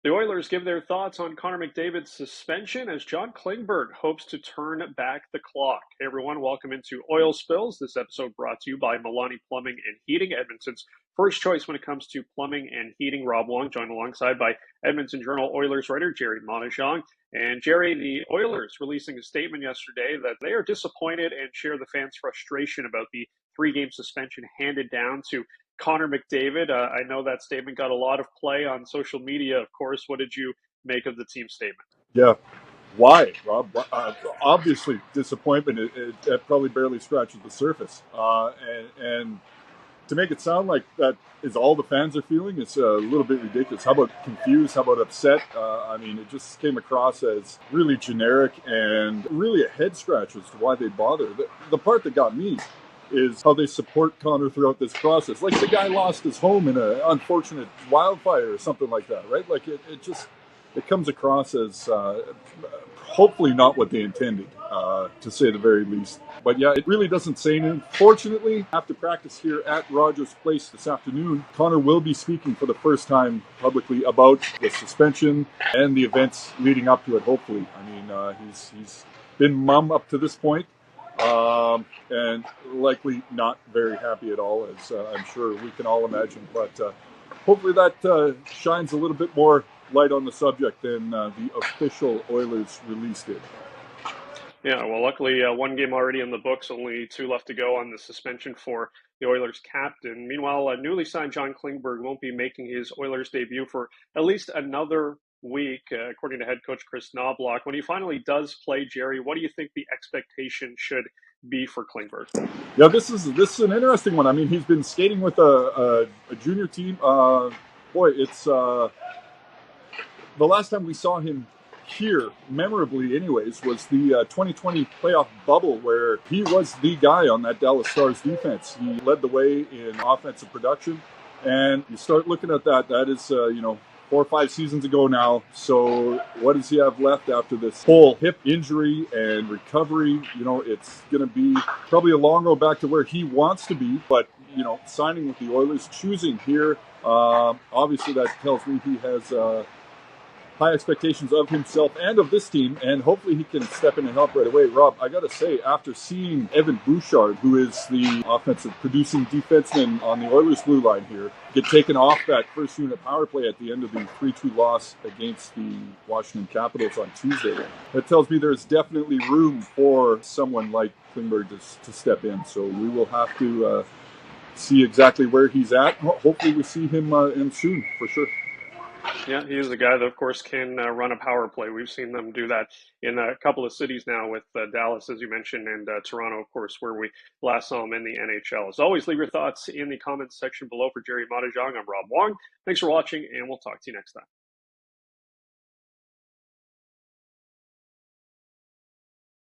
The Oilers give their thoughts on Connor McDavid's suspension as John Klingberg hopes to turn back the clock. Hey everyone, welcome into Oil Spills. This episode brought to you by Milani Plumbing and Heating, Edmonton's first choice when it comes to plumbing and heating. Rob Wong, joined alongside by Edmonton Journal Oilers writer Gerry Moddejonge. And Gerry, the Oilers releasing a statement yesterday that they are disappointed and share the fans' frustration about the three-game suspension handed down to Connor McDavid. I know that statement got a lot of play on social media, of course. What did you make of the team statement? Yeah. Why, Rob? Obviously, disappointment. It probably barely scratches the surface. And to make it sound like that is all the fans are feeling is a little bit ridiculous. How about confused? How about upset? I mean, it just came across as really generic and really a head scratch as to why they bother. The part that got me is how they support Connor throughout this process. Like the guy lost his home in an unfortunate wildfire or something like that, right? Like it comes across as hopefully not what they intended, to say the very least. But yeah, it really doesn't say anything. Fortunately, after practice here at Rogers Place this afternoon, Connor will be speaking for the first time publicly about the suspension and the events leading up to it, hopefully. I mean, he's been mum up to this point. And likely not very happy at all, as I'm sure we can all imagine. But hopefully that shines a little bit more light on the subject than the official Oilers release did. Yeah, well, luckily, one game already in the books, only two left to go on the suspension for the Oilers captain. Meanwhile, newly signed John Klingberg won't be making his Oilers debut for at least another week, according to head coach Chris Knobloch. When he finally does play, Gerry, what do you think the expectation should be for Klingberg? Yeah, this is an interesting one. I mean, he's been skating with a junior team. It's the last time we saw him here, memorably anyways, was the 2020 playoff bubble where he was the guy on that Dallas Stars defense. He led the way in offensive production, and you start looking at that is 4 or 5 seasons ago now. So what does he have left after this whole hip injury and recovery? It's going to be probably a long road back to where he wants to be, but signing with the Oilers, choosing here, obviously that tells me he has high expectations of himself and of this team, and hopefully he can step in and help right away. Rob, I got to say, after seeing Evan Bouchard, who is the offensive producing defenseman on the Oilers blue line here, get taken off that first unit power play at the end of the 3-2 loss against the Washington Capitals on Tuesday, that tells me there's definitely room for someone like Kingberg to step in. So we will have to see exactly where he's at. Hopefully we see him in soon, for sure. Yeah, he is a guy that, of course, can run a power play. We've seen them do that in a couple of cities now with Dallas, as you mentioned, and Toronto, of course, where we last saw him in the NHL. As always, leave your thoughts in the comments section below. For Gerry Moddejonge, I'm Rob Wong. Thanks for watching, and we'll talk to you next time.